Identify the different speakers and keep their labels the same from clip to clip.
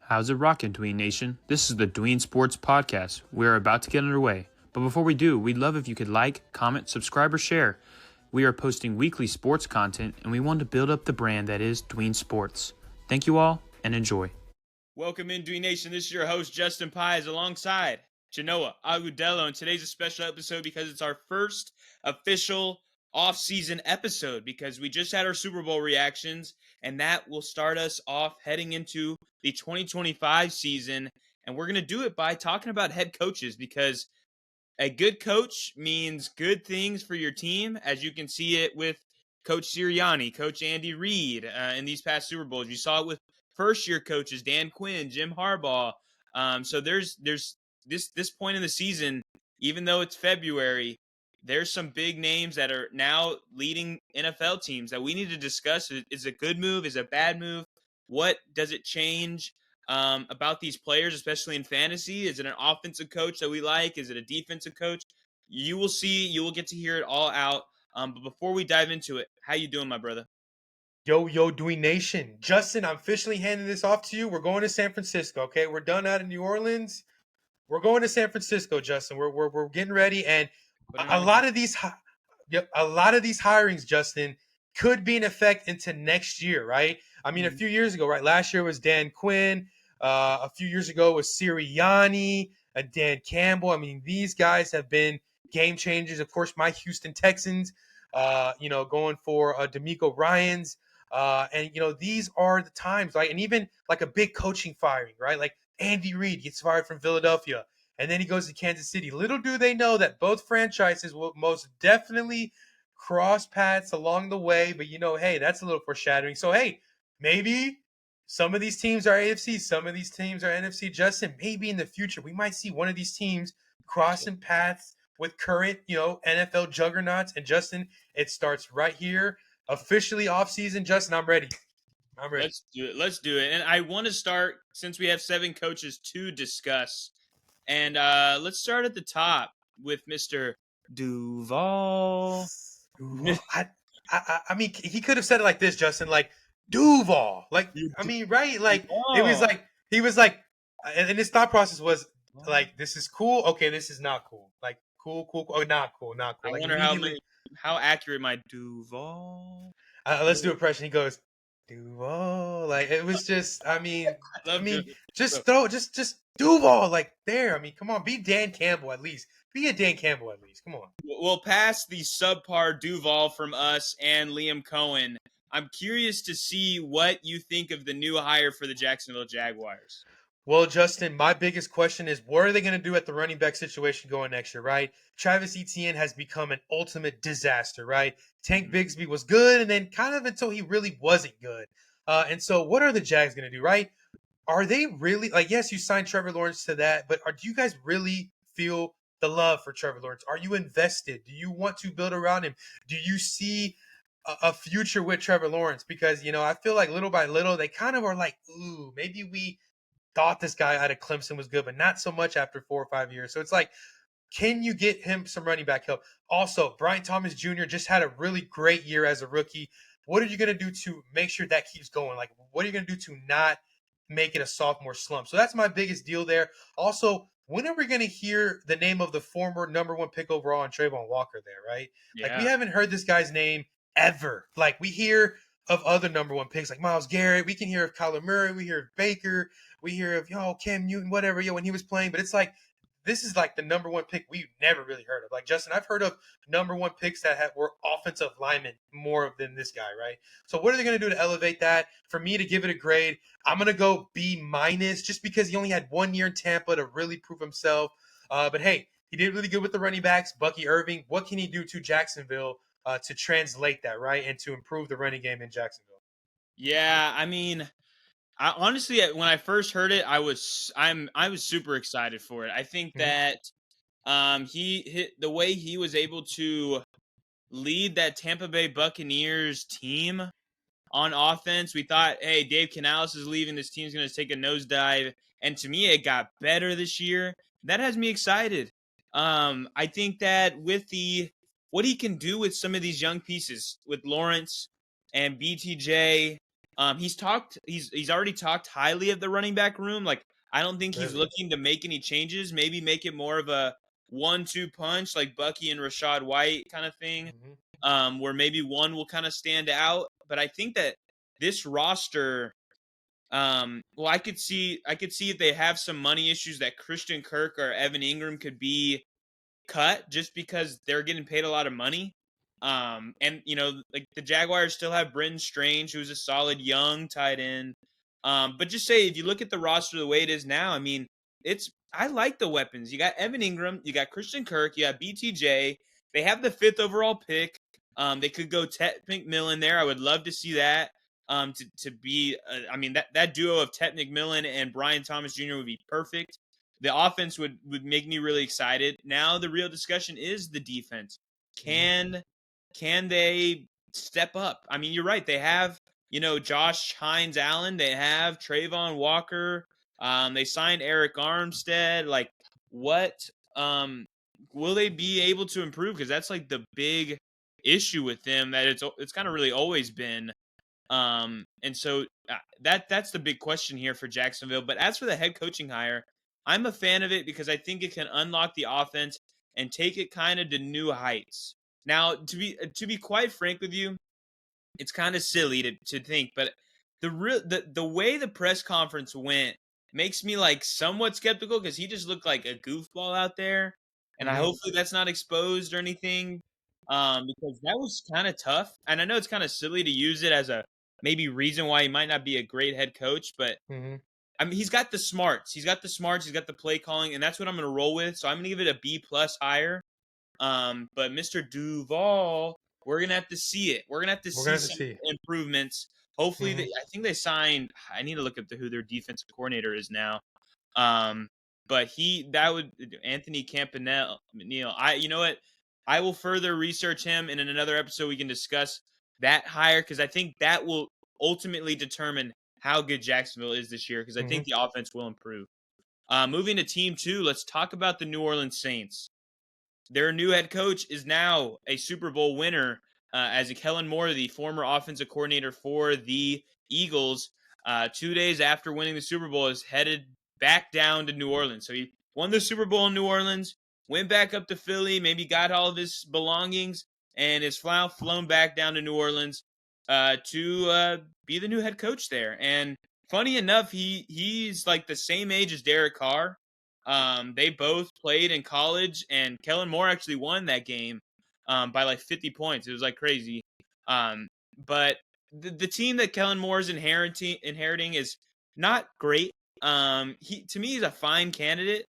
Speaker 1: How's it rockin', Dween Nation? This is the Dween Sports Podcast. We're about to get underway. But before we do, we'd love if you could like, comment, subscribe, or share. We are posting weekly sports content, and we want to build up the brand that is Dween Sports. Thank you all, and enjoy.
Speaker 2: Welcome in, Dween Nation. This is your host, Justin Pies, alongside Genoa Agudelo. And today's a special episode because it's our first official off-season episode because we just had our Super Bowl reactions, and that will start us off heading into the 2025 season. And we're going to do it by talking about head coaches because a good coach means good things for your team, as you can see it with Coach Sirianni, Coach Andy Reid in these past Super Bowls. You saw it with first-year coaches Dan Quinn, Jim Harbaugh. So there's this point in the season, even though it's February, there's some big names that are now leading NFL teams that we need to discuss. Is it a good move? Is it a bad move? What does it change about these players, especially in fantasy? Is it an offensive coach that we like? Is it a defensive coach? You will see. You will get to hear it all out. But before we dive into it, how you doing, my brother?
Speaker 3: Yo, Dween Nation. Justin, I'm officially handing this off to you. We're going to San Francisco, okay? We're done out of New Orleans. We're going to San Francisco, Justin. We're getting ready, and a lot of these hirings, Justin, could be in effect into next year, right? I mean, a few years ago, right? Last year was Dan Quinn. A few years ago was Sirianni, Dan Campbell. I mean, these guys have been game changers. Of course, my Houston Texans, going for D'Amico Ryans. And these are the times, right? And even like a big coaching firing, right? Like Andy Reid gets fired from Philadelphia, and then he goes to Kansas City. Little do they know that both franchises will most definitely cross paths along the way. But hey, that's a little foreshadowing. So hey, maybe some of these teams are AFC, some of these teams are NFC. Justin, maybe in the future we might see one of these teams crossing paths with current, NFL juggernauts. And Justin, it starts right here. Officially off season, Justin. I'm ready.
Speaker 2: Let's do it. And I want to start, since we have 7 coaches to discuss. And let's start at the top with Mr. Duval.
Speaker 3: I mean, he could have said it like this, Justin. Like Duval. Like I mean, right? Like it was like he was like, and his thought process was like, this is cool. Okay, this is not cool. Like cool. Oh, not cool. Not cool.
Speaker 2: I
Speaker 3: Like
Speaker 2: wonder
Speaker 3: immediately.
Speaker 2: how accurate my Duval.
Speaker 3: Let's do a impression. He goes, Duval. Like it was just. I mean, just Duval. Like there. I mean, come on, be Dan Campbell at least. Be a Dan Campbell at least. Come on.
Speaker 2: We'll pass the subpar Duval from us and Liam Coen. I'm curious to see what you think of the new hire for the Jacksonville Jaguars.
Speaker 3: Well, Justin, my biggest question is, what are they going to do at the running back situation going next year, right? Travis Etienne has become an ultimate disaster, right? Tank Bigsby was good, and then kind of until he really wasn't good. And so what are the Jags going to do, right? Are they really, like, yes, you signed Trevor Lawrence to that, but do you guys really feel the love for Trevor Lawrence? Are you invested? Do you want to build around him? Do you see a future with Trevor Lawrence? Because, I feel like little by little, they kind of are like, ooh, maybe we thought this guy out of Clemson was good, but not so much after 4 or 5 years. So it's like, can you get him some running back help? Also, Brian Thomas Jr. just had a really great year as a rookie. What are you going to do to make sure that keeps going? Like, what are you going to do to not make it a sophomore slump? So that's my biggest deal there. Also, when are we going to hear the name of the former number 1 pick overall on Trayvon Walker there, right?
Speaker 2: Yeah.
Speaker 3: Like, we haven't heard this guy's name ever. Like, we hear of other number 1 picks like Myles Garrett. We can hear of Kyler Murray. We hear of Baker. We hear of, Cam Newton, whatever, when he was playing. But it's like, this is like the number 1 pick we've never really heard of. Like, Justin, I've heard of number 1 picks that were offensive linemen more than this guy, right? So what are they going to do to elevate that? For me to give it a grade, I'm going to go B- just because he only had 1 year in Tampa to really prove himself. But hey, he did really good with the running backs. Bucky Irving, what can he do to Jacksonville to translate that, right? And to improve the running game in Jacksonville?
Speaker 2: Yeah, I mean, honestly, when I first heard it, I was super excited for it. I think that the way he was able to lead that Tampa Bay Buccaneers team on offense. We thought, hey, Dave Canales is leaving. This team's going to take a nosedive. And to me, it got better this year. That has me excited. I think that with what he can do with some of these young pieces, with Lawrence and BTJ He's already talked highly of the running back room. Like, I don't think he's
Speaker 3: Really?
Speaker 2: looking to make any changes. Maybe make it more of a 1-2 punch, like Bucky and Rashad White kind of thing,
Speaker 3: Mhm.
Speaker 2: where maybe one will kind of stand out. But I think that this roster, well, I could see if they have some money issues that Christian Kirk or Evan Ingram could be cut just because they're getting paid a lot of money. And like the Jaguars still have Brenton Strange, who's a solid young tight end. But just say if you look at the roster the way it is now, I mean, I like the weapons. You got Evan Ingram, you got Christian Kirk, you got BTJ. They have the 5th overall pick. They could go Tet McMillan there. I would love to see that. To be, I mean, that duo of Tet McMillan and Brian Thomas Jr. would be perfect. The offense would make me really excited. Now the real discussion is the defense.
Speaker 3: Mhm.
Speaker 2: Can they step up? I mean, you're right. They have, Josh Hines Allen. They have Trayvon Walker. They signed Eric Armstead. Like, what will they be able to improve? Because that's like the big issue with them that it's kind of really always been. And so that's the big question here for Jacksonville. But as for the head coaching hire, I'm a fan of it because I think it can unlock the offense and take it kind of to new heights. Now, to be quite frank with you, it's kind of silly to think, but the way the press conference went makes me like somewhat skeptical because he just looked like a goofball out there, and I
Speaker 3: Mhm.
Speaker 2: hopefully that's not exposed or anything, because that was kind of tough, and I know it's kind of silly to use it as a maybe reason why he might not be a great head coach, but
Speaker 3: Mhm.
Speaker 2: I mean he's got the smarts, he's got the play calling, and that's what I'm gonna roll with. So I'm gonna give it a B+ higher. But Mr. Duval, we're gonna have to see it. We're gonna have to
Speaker 3: We're gonna
Speaker 2: see
Speaker 3: have to
Speaker 2: some
Speaker 3: see.
Speaker 2: improvements. Hopefully,
Speaker 3: Mhm.
Speaker 2: I think they signed. I need to look up who their defensive coordinator is now. Um, but that would Anthony Campanile. You know what? I will further research him, and in another episode we can discuss that hire because I think that will ultimately determine how good Jacksonville is this year because I think
Speaker 3: Mhm.
Speaker 2: the offense will improve. Moving to team 2, let's talk about the New Orleans Saints. Their new head coach is now a Super Bowl winner, as Kellen Moore, the former offensive coordinator for the Eagles, 2 days after winning the Super Bowl, is headed back down to New Orleans. So he won the Super Bowl in New Orleans, went back up to Philly, maybe got all of his belongings, and is flown back down to New Orleans to be the new head coach there. And funny enough, he's like the same age as Derek Carr. They both played in college, and Kellen Moore actually won that game by like 50 points. It was like crazy. But the team that Kellen Moore is inheriting is not great. He's a fine candidate,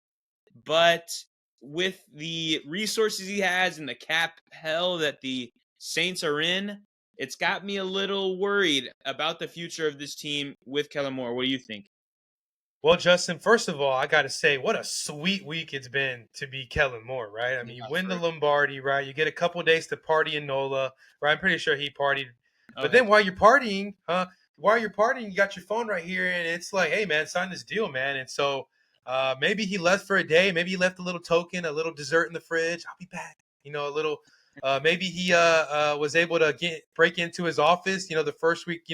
Speaker 2: but with the resources he has and the cap hell that the Saints are in, it's got me a little worried about the future of this team with Kellen Moore. What do you think?
Speaker 3: Well, Justin, first of all, I got to say, what a sweet week it's been to be Kellen Moore, right? I mean, you
Speaker 2: Yeah,
Speaker 3: win the
Speaker 2: for
Speaker 3: Lombardi, right? You get a couple days to party in NOLA, right? I'm pretty sure he partied.
Speaker 2: oh
Speaker 3: But
Speaker 2: heck
Speaker 3: then while you're partying, you got your phone right here, and it's like, hey, man, sign this deal, man. And so maybe he left for a day. Maybe he left a little token, a little dessert in the fridge. I'll be back. A little. Maybe he was able to break into his office. The first week,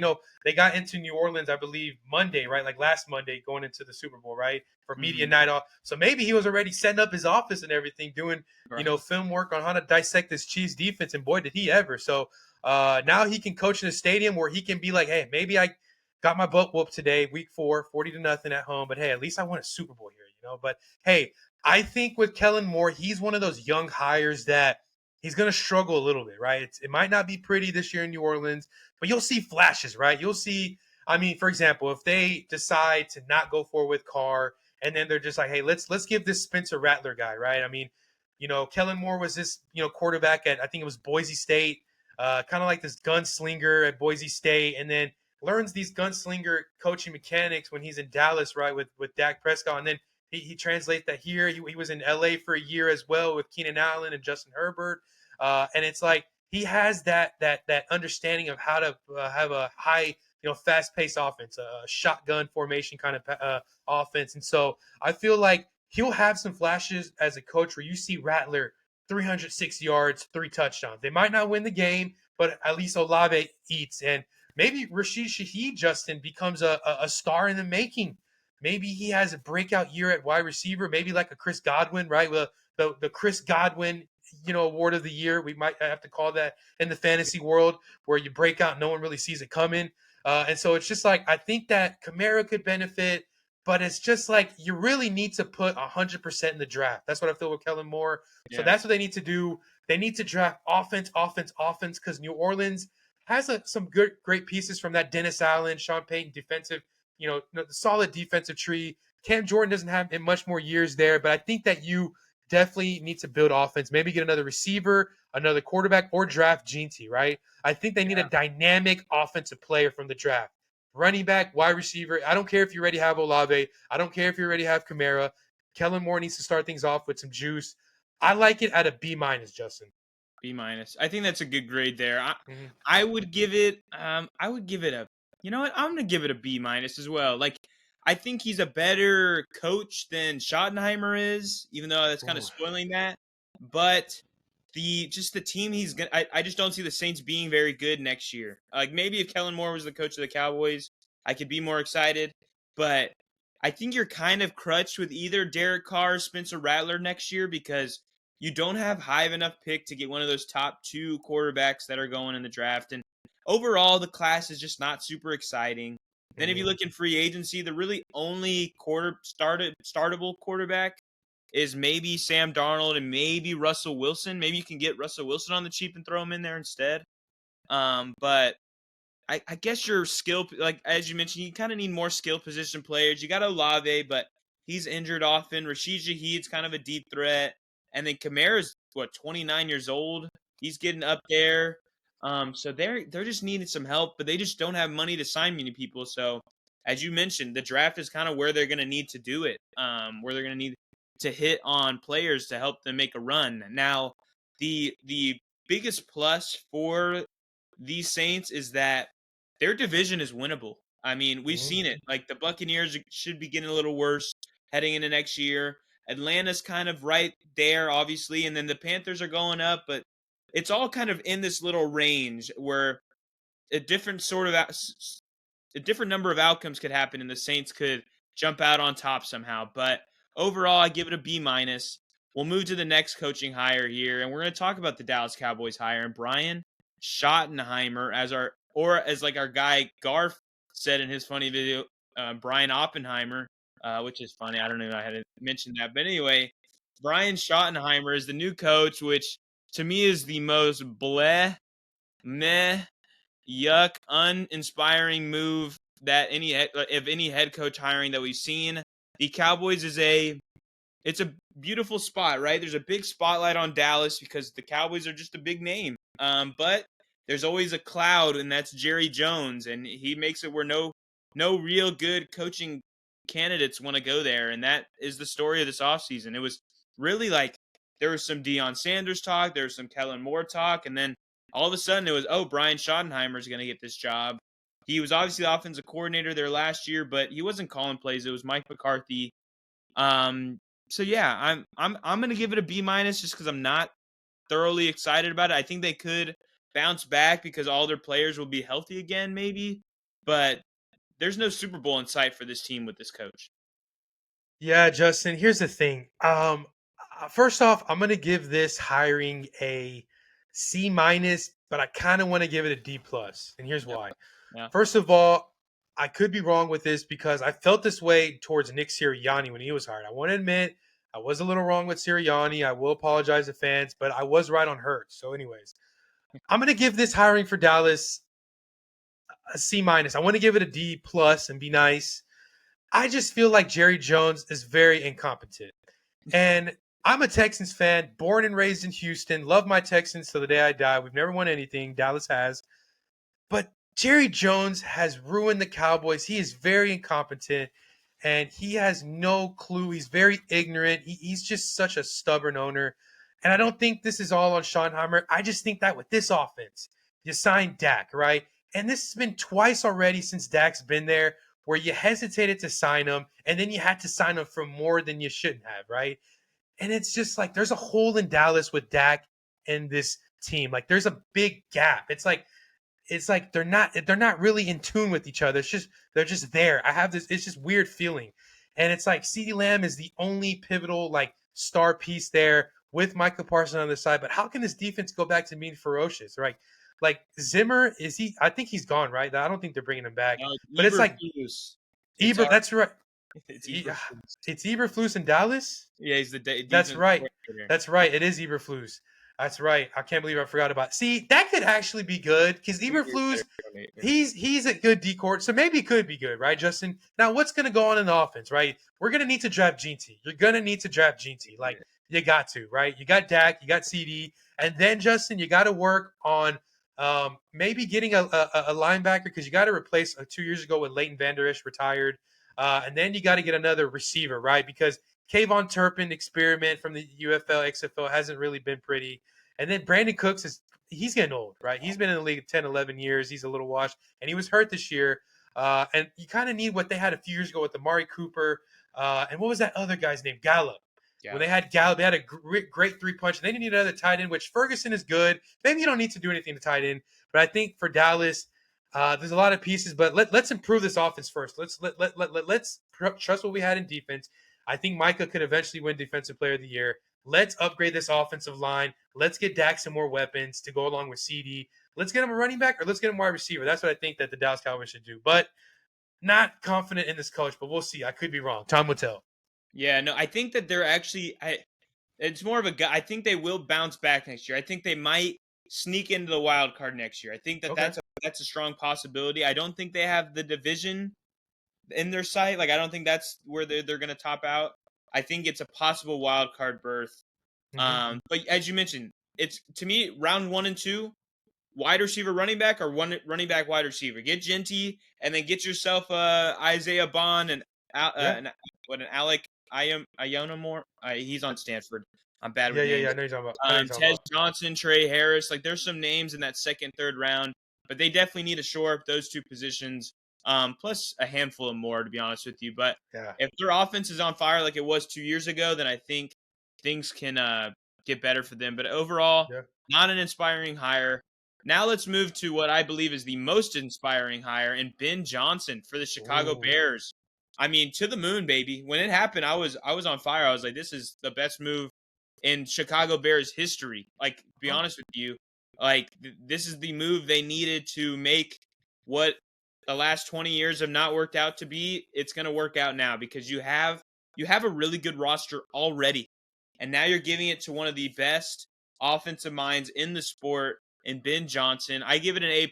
Speaker 3: they got into New Orleans, I believe, Monday, right? Like last Monday, going into the Super Bowl, right? For media
Speaker 2: Mhm.
Speaker 3: night off. So maybe he was already setting up his office and everything, doing,
Speaker 2: Right.
Speaker 3: film work on how to dissect this Chiefs defense. And boy, did he ever. So now he can coach in a stadium where he can be like, hey, maybe I got my butt whooped today, week 4, 40-0 at home. But hey, at least I won a Super Bowl here. But hey, I think with Kellen Moore, he's one of those young hires that he's going to struggle a little bit, right? It might not be pretty this year in New Orleans, but you'll see flashes, right? You'll see, I mean, for example, if they decide to not go forward with Carr and then they're just like, hey, let's give this Spencer Rattler guy, right? I mean, Kellen Moore was this, quarterback at, I think it was Boise State, kind of like this gunslinger at Boise State, and then learns these gunslinger coaching mechanics when he's in Dallas, right, with Dak Prescott, and then he translates that here. He was in LA for a year as well with Keenan Allen and Justin Herbert. And it's like he has that understanding of how to have a high, fast paced offense, a shotgun formation kind of offense. And so I feel like he'll have some flashes as a coach where you see Rattler 306 yards, 3 touchdowns. They might not win the game, but at least Olave eats. And maybe Rashid Shaheed, Justin, becomes a star in the making. Maybe he has a breakout year at wide receiver, maybe like a Chris Godwin, right? Well, the Chris Godwin, award of the year, we might have to call that in the fantasy world, where you break out, no one really sees it coming. And so it's just like, I think that Kamara could benefit, but it's just like you really need to put 100% in the draft. That's what I feel with Kellen Moore. So
Speaker 2: Yeah.
Speaker 3: that's what they need to do. They need to draft offense, because New Orleans has some great pieces from that Dennis Allen, Sean Payton defensive, the solid defensive tree. Cam Jordan doesn't have much more years there, but I think that you definitely need to build offense. Maybe get another receiver, another quarterback, or draft Gene, right? I think they need a dynamic offensive player from the draft. Running back, wide receiver. I don't care if you already have Olave. I don't care if you already have Kamara. Kellen Moore needs to start things off with some juice. I like it at a B-, Justin.
Speaker 2: B-. I think that's a good grade there.
Speaker 3: Mhm.
Speaker 2: I would give it a, you know what? I'm going to give it a B- as well. Like, I think he's a better coach than Schottenheimer is, even though that's kind of
Speaker 3: Ooh.
Speaker 2: spoiling that. But the team he's going to, I just don't see the Saints being very good next year. Like, maybe if Kellen Moore was the coach of the Cowboys, I could be more excited. But I think you're kind of crutched with either Derek Carr or Spencer Rattler next year, because you don't have high enough pick to get one of those top 2 quarterbacks that are going in the draft. And overall, the class is just not super exciting. Then if you look in free agency, the really only startable quarterback is maybe Sam Darnold and maybe Russell Wilson. Maybe you can get Russell Wilson on the cheap and throw him in there instead. But I guess your skill, like as you mentioned, you kind of need more skill position players. You got Olave, but he's injured often. Rashid Shaheed's kind of a deep threat. And then Kamara's, 29 years old? He's getting up there. So they're just needing some help, but they just don't have money to sign many people. So as you mentioned, the draft is kind of where they're going to need to do it, where they're going to need to hit on players to help them make a run. Now, the biggest plus for these Saints is that their division is winnable. I mean, we've seen it. Like, the Buccaneers should be getting a little worse heading into next year. Atlanta's kind of right there, obviously, and then the Panthers are going up, but it's all kind of in this little range where a different number of outcomes could happen, and the Saints could jump out on top somehow. But overall, I give it a B-. We'll move to the next coaching hire here, and we're going to talk about the Dallas Cowboys hire, and Brian Schottenheimer as our guy Garf said in his funny video, Brian Oppenheimer, which is funny. I don't know if I had to mention that. But anyway, Brian Schottenheimer is the new coach, which to me is the most bleh, meh, yuck, uninspiring move that any head coach hiring that we've seen. The Cowboys it's a beautiful spot, right? There's a big spotlight on Dallas because the Cowboys are just a big name. But there's always a cloud, and that's Jerry Jones, and he makes it where no real good coaching candidates want to go there, and that is the story of this offseason. It was really like there was some Deion Sanders talk, there was some Kellen Moore talk, and then all of a sudden it was, Brian Schottenheimer is going to get this job. He was obviously the offensive coordinator there last year, but he wasn't calling plays. It was Mike McCarthy. So yeah, I'm going to give it a B- just because I'm not thoroughly excited about it. I think they could bounce back because all their players will be healthy again, maybe, but there's no Super Bowl in sight for this team with this coach.
Speaker 3: Yeah, Justin, here's the thing. First off, I'm going to give this hiring a C-, but I kind of want to give it a D+. And here's why.
Speaker 2: Yeah.
Speaker 3: First of all, I could be wrong with this because I felt this way towards Nick Sirianni when he was hired. I want to admit I was a little wrong with Sirianni. I will apologize to fans, but I was right on Hurts. So anyways, I'm going to give this hiring for Dallas a C-. I want to give it a D+ and be nice. I just feel like Jerry Jones is very incompetent. And I'm a Texans fan, born and raised in Houston. Love my Texans till the day I die. We've never won anything. Dallas has. But Jerry Jones has ruined the Cowboys. He is very incompetent, and he has no clue. He's very ignorant. He's just such a stubborn owner. And I don't think this is all on Schottenheimer. I just think that with this offense, you sign Dak, right? And this has been twice already since Dak's been there where you hesitated to sign him, and then you had to sign him for more than you shouldn't have, right? And it's just like there's a hole in Dallas with Dak and this team. Like there's a big gap. It's like it's like they're not really in tune with each other. They're just there. I have this. It's just weird feeling, and it's like CeeDee Lamb is the only pivotal like star piece there with Michael Parsons on the side. But how can this defense go back to being ferocious? Right? Like Zimmer, is he? I think he's gone. Right? I don't think they're bringing him back. But it's like
Speaker 2: Eberflus. It's
Speaker 3: Eber.
Speaker 2: our
Speaker 3: That's right.
Speaker 2: it's
Speaker 3: E-
Speaker 2: Eberflus.
Speaker 3: It's Eberflus in Dallas.
Speaker 2: Yeah, he's the
Speaker 3: That's
Speaker 2: defense
Speaker 3: right.
Speaker 2: coordinator.
Speaker 3: That's right. It is Eberflus. That's right. I can't believe I forgot about. See, that could actually be good because Eberflus, he's a good D court, so maybe it could be good, right, Justin? Now, what's going to go on in the offense, right? We're going to need to draft G.T. You're going to need to draft G.T. Like you got to, right? You got Dak, you got CD, and then Justin, you got to work on maybe getting a linebacker because you got to replace 2 years ago when Leighton Vander Esch retired, and then you got to get another receiver, right? Because Kayvon Turpin experiment from the UFL, XFL hasn't really been pretty. And then Brandon Cooks he's getting old, right? He's been in the league 10, 11 years. He's a little washed, and he was hurt this year. And you kind of need what they had a few years ago with Amari Cooper. And what was that other guy's name? Gallup.
Speaker 2: Yeah.
Speaker 3: When they had Gallup, they had a great three-punch. And they didn't need another tight end, which Ferguson is good. Maybe you don't need to do anything to tight end. But I think for Dallas, there's a lot of pieces. But let's improve this offense first. Let's trust what we had in defense. I think Micah could eventually win Defensive Player of the Year. Let's upgrade this offensive line. Let's get Dak some more weapons to go along with CD. Let's get him a running back or let's get him a wide receiver. That's what I think that the Dallas Cowboys should do. But not confident in this coach, but we'll see. I could be wrong. Time will tell.
Speaker 2: Yeah, no, I think that they're actually it's more of a I think they will bounce back next year. I think they might sneak into the wild card next year. I think that that's a strong possibility. I don't think they have the division in their sight. Like I don't think that's where they're going to top out. I think it's a possible wild card berth.
Speaker 3: Mm-hmm.
Speaker 2: But as you mentioned, it's to me round 1 and 2, wide receiver, running back, or running back, wide receiver. Get Genty and then get yourself Isaiah Bond and an Alec Ionamore. He's on Stanford. I'm bad with names.
Speaker 3: Yeah. I know you're talking about.
Speaker 2: Ted Johnson, Trey Harris. Like there's some names in that second, third round, but they definitely need to shore up those two positions. Plus a handful of more, to be honest with you. But if their offense is on fire like it was 2 years ago, then I think things can get better for them. But overall, not an inspiring hire. Now let's move to what I believe is the most inspiring hire in Ben Johnson for the Chicago Bears. I mean, to the moon, baby. When it happened, I was on fire. I was like, this is the best move in Chicago Bears history. Like, to be honest with you, like this is the move they needed to make what the last 20 years have not worked out to be. It's going to work out now because you have a really good roster already. And now you're giving it to one of the best offensive minds in the sport in Ben Johnson. I give it an A+.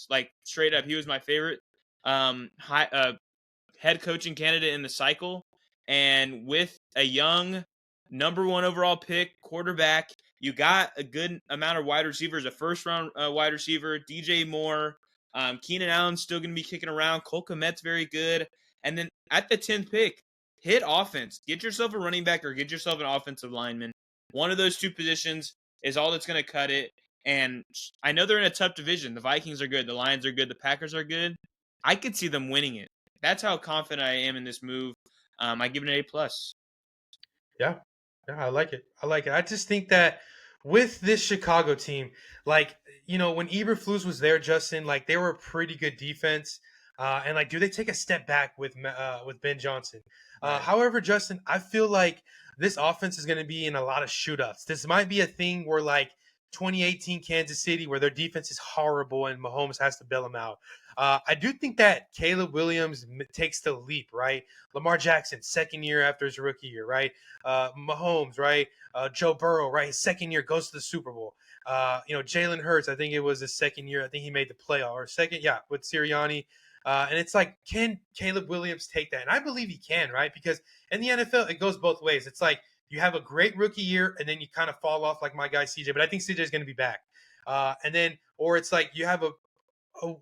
Speaker 2: Like straight up, he was my favorite head coaching candidate in the cycle. And with a young number 1 overall pick quarterback, you got a good amount of wide receivers, a first-round wide receiver, DJ Moore, Keenan Allen's still going to be kicking around. Cole Kmet's very good. And then at the 10th pick, hit offense. Get yourself a running back or get yourself an offensive lineman. One of those two positions is all that's going to cut it. And I know they're in a tough division. The Vikings are good. The Lions are good. The Packers are good. I could see them winning it. That's how confident I am in this move. I give it an A+.
Speaker 3: Yeah, I like it. I just think that with this Chicago team, like, you know, when Eberflus was there, Justin, like they were a pretty good defense. And like, do they take a step back with Ben Johnson?
Speaker 2: Right.
Speaker 3: However, Justin, I feel like this offense is going to be in a lot of shootouts. This might be a thing where like 2018 Kansas City, where their defense is horrible and Mahomes has to bail them out. I do think that Caleb Williams takes the leap, right? Lamar Jackson, second year after his rookie year, right? Mahomes, right? Joe Burrow, right? His second year goes to the Super Bowl. Jalen Hurts, I think it was his second year. I think he made the playoff or second, with Sirianni. And it's like, can Caleb Williams take that? And I believe he can, right? Because in the NFL, it goes both ways. It's like you have a great rookie year and then you kind of fall off like my guy CJ. But I think CJ is going to be back. Or it's like you have a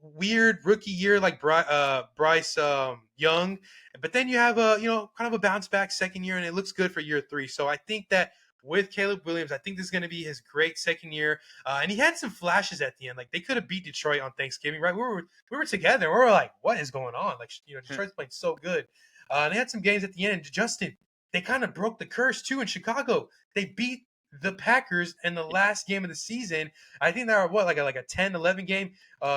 Speaker 3: weird rookie year like Bryce Young, but then you have kind of a bounce back second year and it looks good for year 3. So I think that with Caleb Williams, I think this is going to be his great second year. And he had some flashes at the end. Like they could have beat Detroit on Thanksgiving, right? We were together. We were like, what is going on? Like, Detroit's playing so good. And they had some games at the end. Justin, they kind of broke the curse too in Chicago. They beat the Packers in the last game of the season. I think they are what like a 10, 11 game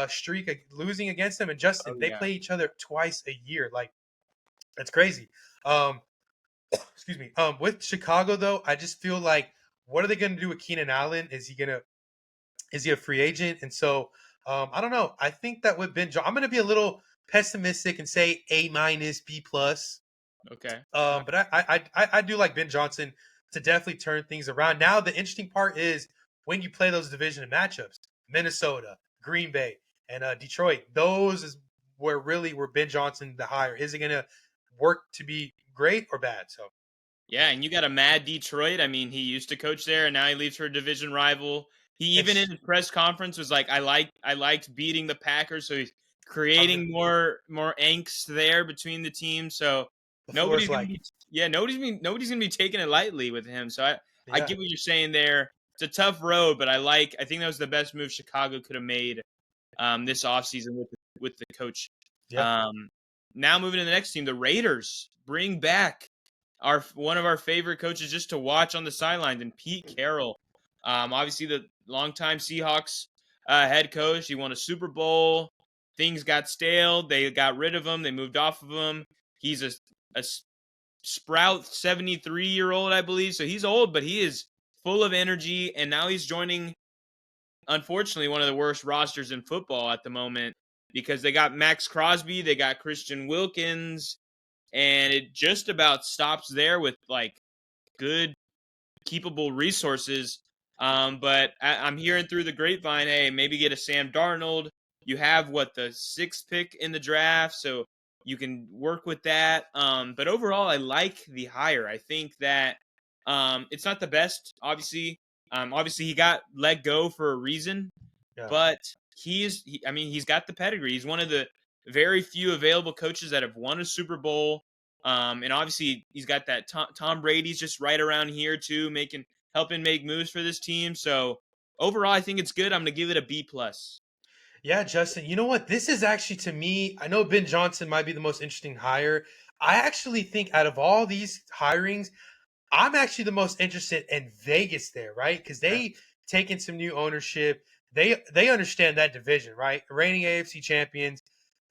Speaker 3: streak of losing against them. And
Speaker 2: Oh
Speaker 3: Justin, they
Speaker 2: yeah.
Speaker 3: play each other twice a year. Like that's crazy. Um, excuse me. With Chicago though, I just feel like what are they going to do with Keenan Allen? Is he a free agent? And so I don't know. I think that with I'm going to be a little pessimistic and say A minus B plus.
Speaker 2: Okay.
Speaker 3: But I do like Ben Johnson to definitely turn things around. Now the interesting part is when you play those division matchups, Minnesota, Green Bay, and Detroit. Those is where Ben Johnson the hire. Is it going to work to be great or bad? So
Speaker 2: Yeah, and you got a mad Detroit. I mean, he used to coach there, and now he leaves for a division rival. He even in
Speaker 3: it's
Speaker 2: his press conference was like, I liked beating the Packers," so he's
Speaker 3: I'm
Speaker 2: creating more angst there between the teams. So
Speaker 3: the
Speaker 2: nobody's
Speaker 3: floor's
Speaker 2: gonna
Speaker 3: like
Speaker 2: be nobody's gonna be taking it lightly with him. So I
Speaker 3: yeah
Speaker 2: get what you're saying there. It's a tough road, but I think that was the best move Chicago could have made this offseason with the coach.
Speaker 3: yeah
Speaker 2: Um, Now moving to the next team, the Raiders bring back our one of our favorite coaches just to watch on the sidelines, and Pete Carroll. Obviously the longtime Seahawks head coach. He won a Super Bowl. Things got stale. They got rid of him. They moved off of him. He's a sprout 73-year-old, I believe. So he's old, but he is full of energy. And now he's joining, unfortunately, one of the worst rosters in football at the moment because they got Max Crosby, they got Christian Wilkins, and it just about stops there with like good keepable resources. But I'm hearing through the grapevine, hey, maybe get a Sam Darnold. You have the sixth pick in the draft, so you can work with that. But overall, I like the hire. I think that it's not the best, obviously. Obviously, he got let go for a reason,
Speaker 3: yeah.
Speaker 2: but I mean, he's got the pedigree. He's one of the very few available coaches that have won a Super Bowl. And obviously, he's got that Tom Brady's just right around here too, helping make moves for this team. So overall, I think it's good. I'm going to give it a B plus.
Speaker 3: Yeah, Justin, you know what? This is actually to me, I know Ben Johnson might be the most interesting hire. I actually think out of all these hirings, I'm actually the most interested in Vegas there, right? Because
Speaker 2: Yeah.
Speaker 3: they taken some new ownership. They understand that division, right? Reigning AFC champions.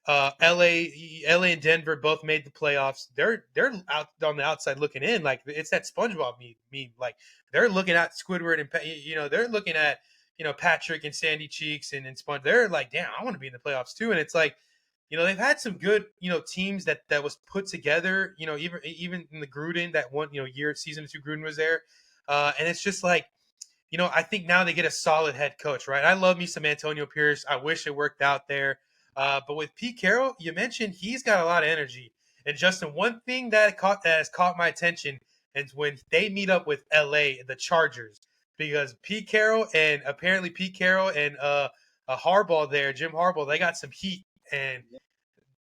Speaker 3: LA and Denver both made the playoffs. They're out on the outside looking in, like it's that SpongeBob meme. Like they're looking at Squidward and they're looking at Patrick and Sandy Cheeks and Sponge. They're like, damn, I want to be in the playoffs too. And it's like, they've had some good teams that was put together. Even in the Gruden that one season 2 Gruden was there, and it's just like. I think now they get a solid head coach, right? I love me some Antonio Pierce. I wish it worked out there. But with Pete Carroll, you mentioned he's got a lot of energy. And Justin, one thing that has caught my attention is when they meet up with LA, the Chargers, because Pete Carroll and Harbaugh there, Jim Harbaugh, they got some heat. And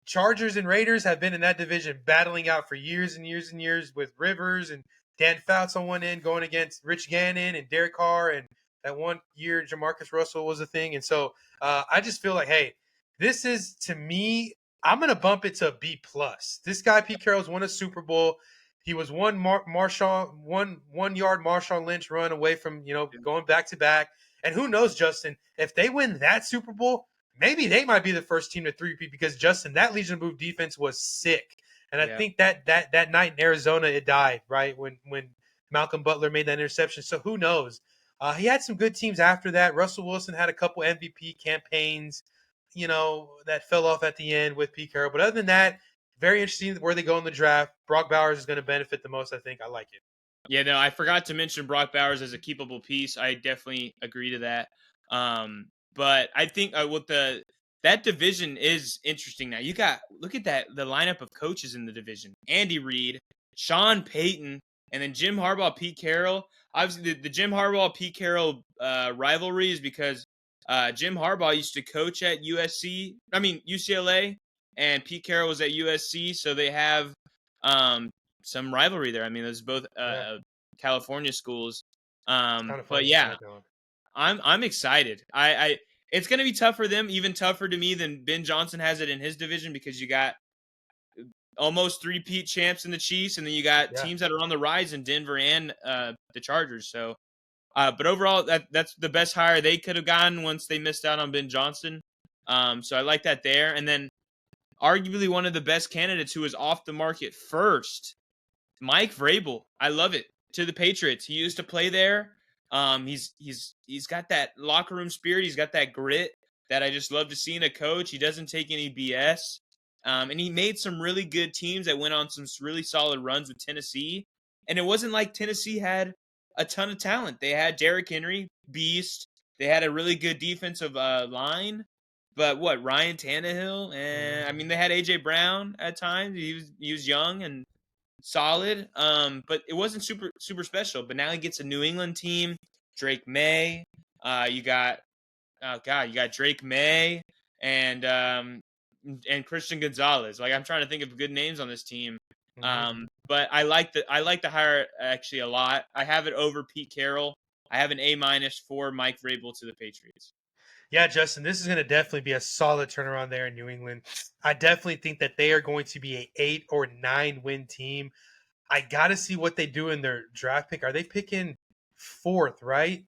Speaker 3: Chargers and Raiders have been in that division battling out for years and years and years with Rivers and Dan Fouts on one end going against Rich Gannon and Derek Carr. And that one year, Jamarcus Russell was a thing. And so I just feel like, hey, this is to me, I'm going to bump it to a B plus. This guy, Pete Carroll's won a Super Bowl. He was one yard Marshawn Lynch run away from, going back to back. And who knows, Justin, if they win that Super Bowl, maybe they might be the first team to three-peat because Justin, that Legion of Boom defense was sick. And I think that night in Arizona, it died, right? When Malcolm Butler made that interception. So who knows? He had some good teams after that. Russell Wilson had a couple MVP campaigns, that fell off at the end with Pete Carroll. But other than that, very interesting where they go in the draft. Brock Bowers is going to benefit the most, I think. I like it.
Speaker 2: Yeah, no, I forgot to mention Brock Bowers as a keepable piece. I definitely agree to that. But I think that division is interesting now. Look at the lineup of coaches in the division: Andy Reid, Sean Payton, and then Jim Harbaugh, Pete Carroll. Obviously, the Jim Harbaugh Pete Carroll rivalry is because Jim Harbaugh used to coach at UCLA, and Pete Carroll was at USC, so they have some rivalry there. I mean, there's both California schools.
Speaker 3: Kind of
Speaker 2: But
Speaker 3: funny
Speaker 2: yeah,
Speaker 3: that going.
Speaker 2: I'm excited. I it's gonna be tough for them, even tougher to me than Ben Johnson has it in his division because you got almost three-peat champs in the Chiefs, and then you got
Speaker 3: Yeah.
Speaker 2: teams that are on the rise in Denver and the Chargers. So But overall, that's the best hire they could have gotten once they missed out on Ben Johnson. So I like that there. And then arguably one of the best candidates who was off the market first, Mike Vrabel. I love it. To the Patriots. He used to play there. He's got that locker room spirit. He's got that grit that I just love to see in a coach. He doesn't take any BS. And he made some really good teams that went on some really solid runs with Tennessee. And it wasn't like Tennessee had a ton of talent. They had Derrick Henry, beast. They had a really good defensive line. But what, Ryan Tannehill? And I mean, they had A.J. Brown at times. He was young and solid. But it wasn't super special. But now he gets a New England team. Drake May. You got Drake May and Christian Gonzalez. Like, I'm trying to think of good names on this team. But I like the hire actually a lot. I have it over Pete Carroll. I have an A- for Mike Vrabel to the Patriots.
Speaker 3: Yeah, Justin, this is going to definitely be a solid turnaround there in New England. I definitely think that they are going to be a 8 or 9 win team. I got to see what they do in their draft pick. Are they picking 4th, right?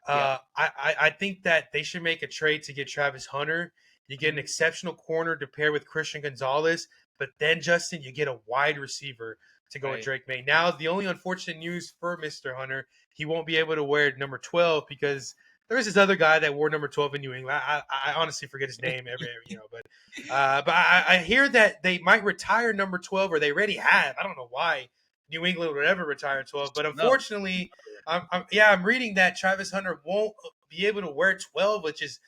Speaker 2: Yeah.
Speaker 3: I think that they should make a trade to get Travis Hunter. You get an exceptional corner to pair with Christian Gonzalez, but then, Justin, you get a wide receiver to go with Drake May. Now, the only unfortunate news for Mr. Hunter, he won't be able to wear number 12 because there is this other guy that wore number 12 in New England. I honestly forget his name but I hear that they might retire number 12, or they already have. I don't know why New England would ever retire 12, but unfortunately, I'm reading that Travis Hunter won't be able to wear 12, which is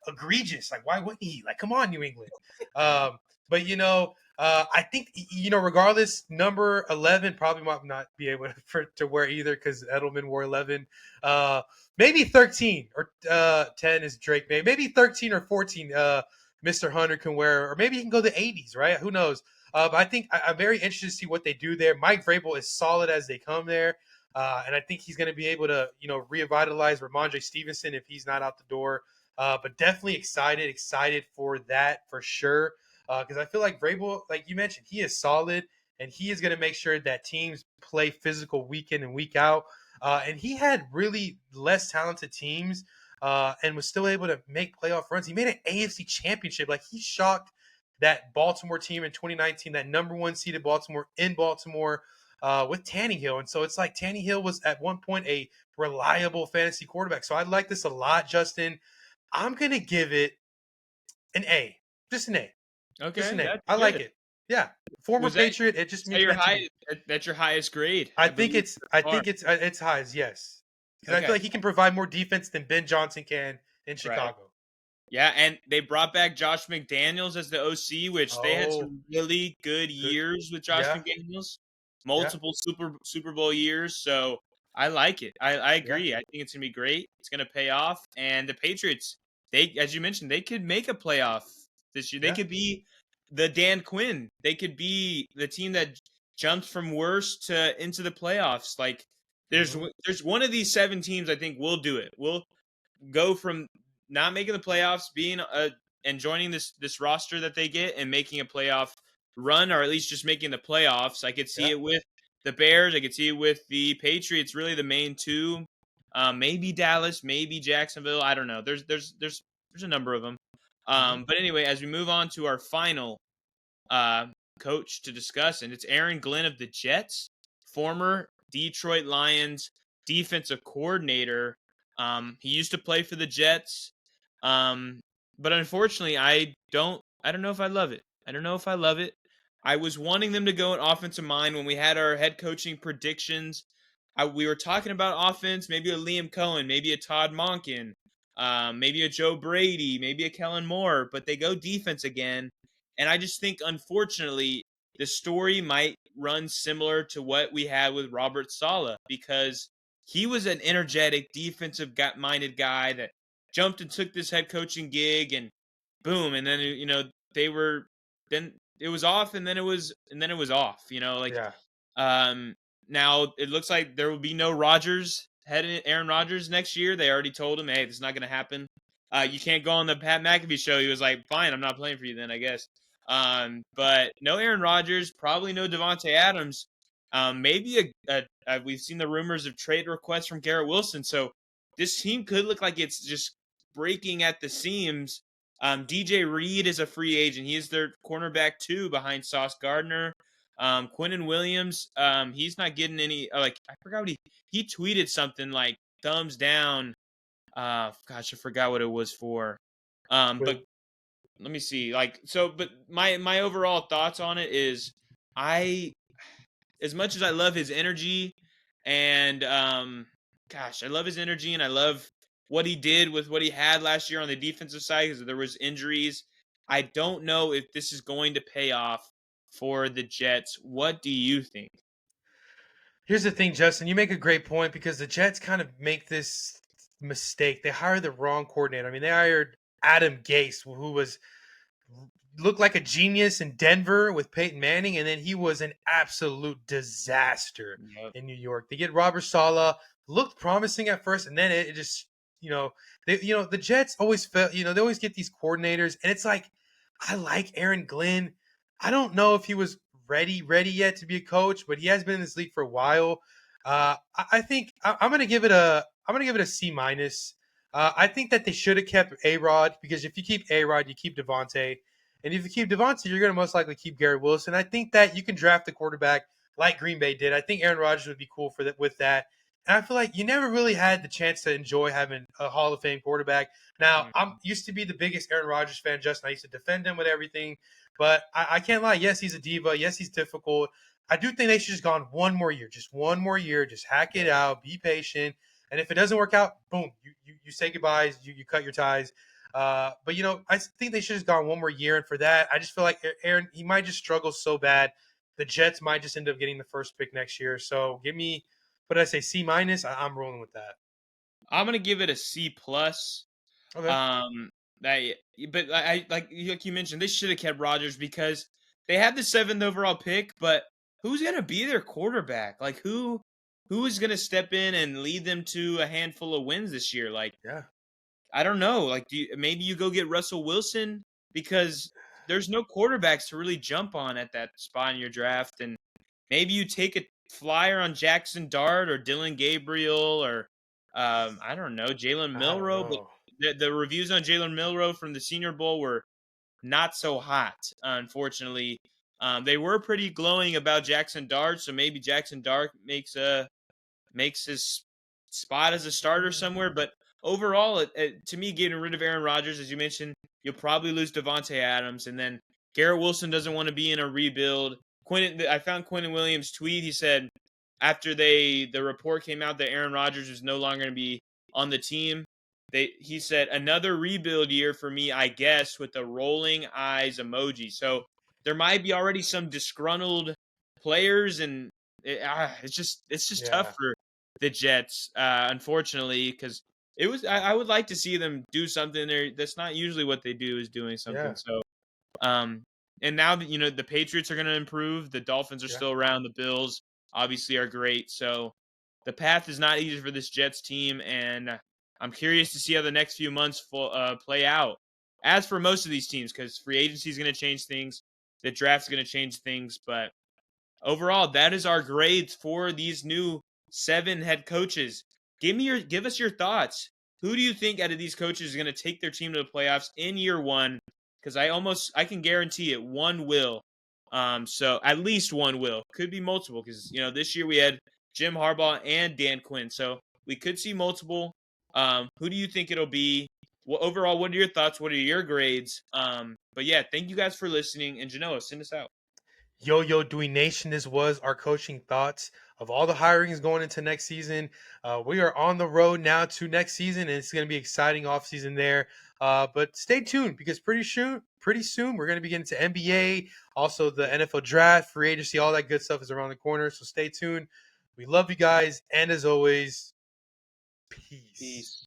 Speaker 3: egregious. Like, why wouldn't he? Like, come on, New England. But I think regardless, number 11 probably might not be able to wear either because Edelman wore 11. Maybe 13 or 10 is Drake May. Maybe 13 or 14 Mr. Hunter can wear, or maybe he can go the 80s, right? Who knows? But I think I'm very interested to see what they do there. Mike Vrabel is solid as they come there. And I think he's going to be able to, revitalize Ramondre Stevenson if he's not out the door. But definitely excited for that for sure. Because I feel like Vrabel, like you mentioned, he is solid, and he is going to make sure that teams play physical week in and week out. And he had really less talented teams and was still able to make playoff runs. He made an AFC championship. Like, he shocked that Baltimore team in 2019, that number 1 seeded Baltimore in Baltimore with Tannehill. And so it's like Tannehill was at one point a reliable fantasy quarterback. So I like this a lot, Justin. I'm going to give it an A. Just an A.
Speaker 2: Okay.
Speaker 3: Just an A. I like it. Yeah. Former Patriot. It just means
Speaker 2: that's your highest grade.
Speaker 3: I think it's highest, yes. Because I feel like he can provide more defense than Ben Johnson can in Chicago.
Speaker 2: Right. Yeah, and they brought back Josh McDaniels as the OC, which they had some really good years with Josh McDaniels. Multiple Super Bowl years. So I like it. I agree. Yeah. I think it's going to be great. It's going to pay off. And the Patriots, as you mentioned, they could make a playoff this year. They could be the Dan Quinn. They could be the team that jumps from worst to into the playoffs. Like, there's one of these 7 teams I think will do it. We'll go from not making the playoffs, being and joining this roster that they get and making a playoff run, or at least just making the playoffs. I could see it with the Bears. I could see it with the Patriots. Really, the main 2. Maybe Dallas, maybe Jacksonville. I don't know. There's a number of them. But anyway, as we move on to our final coach to discuss, and it's Aaron Glenn of the Jets, former Detroit Lions defensive coordinator. He used to play for the Jets, but unfortunately, I don't know if I love it. I was wanting them to go in offensive mind when we had our head coaching predictions. We were talking about offense, maybe a Liam Coen, maybe a Todd Monken, maybe a Joe Brady, maybe a Kellen Moore, but they go defense again. And I just think, unfortunately, the story might run similar to what we had with Robert Saleh, because he was an energetic, defensive-minded guy that jumped and took this head coaching gig, and boom, and then then it was off, and then it was off. Now it looks like there will be no Aaron Rodgers next year. They already told him, hey, this is not going to happen. You can't go on the Pat McAfee show. He was like, fine, I'm not playing for you then, I guess. But no Aaron Rodgers, probably no Devontae Adams. Maybe we've seen the rumors of trade requests from Garrett Wilson. So this team could look like it's just breaking at the seams. DJ Reed is a free agent. He is their cornerback too, behind Sauce Gardner. Quinnen Williams, he's not getting any. Like, I forgot what he tweeted something like thumbs down. Gosh, I forgot what it was for. But let me see. But my overall thoughts on it is, I as much as I love his energy, and I love his energy, and I love what he did with what he had last year on the defensive side because there was injuries. I don't know if this is going to pay off for the Jets. What do you think?
Speaker 3: Here's the thing, Justin. You make a great point because the Jets kind of make this mistake. They hired the wrong coordinator. I mean, they hired Adam Gase, who was looked like a genius in Denver with Peyton Manning, and then he was an absolute disaster
Speaker 2: Yep.
Speaker 3: in New York. They get Robert Saleh, looked promising at first, and then it just, the Jets always felt, they always get these coordinators, and it's like, I like Aaron Glenn. I don't know if he was ready yet to be a coach, but he has been in this league for a while. I think I'm gonna give it a C minus. I think that they should have kept A-Rod because if you keep A-Rod, you keep Devontae. And if you keep Devontae, you're going to most likely keep Garrett Wilson. I think that you can draft a quarterback like Green Bay did. I think Aaron Rodgers would be cool for that with that. And I feel like you never really had the chance to enjoy having a Hall of Fame quarterback. Now, I'm used to be the biggest Aaron Rodgers fan, Justin. I used to defend him with everything. But I can't lie. Yes, he's a diva. Yes, he's difficult. I do think they should have gone one more year. Just one more year. Just hack it out. Be patient. And if it doesn't work out, boom, you say goodbyes. You cut your ties. But I think they should have gone one more year, and for that, I just feel like Aaron, he might just struggle so bad. The Jets might just end up getting the first pick next year. So give me, what did I say, C minus? I'm rolling with that.
Speaker 2: I'm gonna give it a C plus.
Speaker 3: Okay.
Speaker 2: That, but like you mentioned, they should have kept Rodgers because they had the 7th overall pick. But who's gonna be their quarterback? Like who is gonna step in and lead them to a handful of wins this year? Like,
Speaker 3: Yeah.
Speaker 2: I don't know. Like, maybe you go get Russell Wilson because there's no quarterbacks to really jump on at that spot in your draft, and maybe you take a flyer on Jackson Dart or Dylan Gabriel or I don't know, Jalen
Speaker 3: I don't
Speaker 2: Milroe. But
Speaker 3: know.
Speaker 2: the reviews on Jalen Milroe from the Senior Bowl were not so hot, unfortunately. They were pretty glowing about Jackson Dart, so maybe Jackson Dart makes his spot as a starter somewhere. But overall, to me, getting rid of Aaron Rodgers, as you mentioned, you'll probably lose Devontae Adams, and then Garrett Wilson doesn't want to be in a rebuild. I found Quinnen Williams' tweet. He said after the report came out that Aaron Rodgers was no longer going to be on the team, he said another rebuild year for me, I guess, with the rolling eyes emoji. So there might be already some disgruntled players, and it's just
Speaker 3: Yeah.
Speaker 2: tough for the Jets, unfortunately, because I would like to see them do something there. That's not usually what they do, is doing something.
Speaker 3: Yeah.
Speaker 2: So, and now that the Patriots are going to improve, the Dolphins are
Speaker 3: Yeah.
Speaker 2: still around, the Bills obviously are great. So the path is not easy for this Jets team, and I'm curious to see how the next few months play out. As for most of these teams, because free agency is going to change things, the draft is going to change things, but overall, that is our grades for these new 7 head coaches. Give us your thoughts. Who do you think out of these coaches is going to take their team to the playoffs in year 1? Because I can guarantee it, one will. So at least one will. Could be multiple because this year we had Jim Harbaugh and Dan Quinn, so we could see multiple. Who do you think it'll be? Well, overall, what are your thoughts? What are your grades? But yeah, thank you guys for listening. And Genoa, send us out.
Speaker 3: Yo, Dewey Nation, this was our coaching thoughts of all the hirings going into next season. We are on the road now to next season, and it's going to be exciting offseason there. But stay tuned because pretty soon we're going to be getting to NBA, also the NFL draft, free agency, all that good stuff is around the corner. So stay tuned. We love you guys, and as always, peace.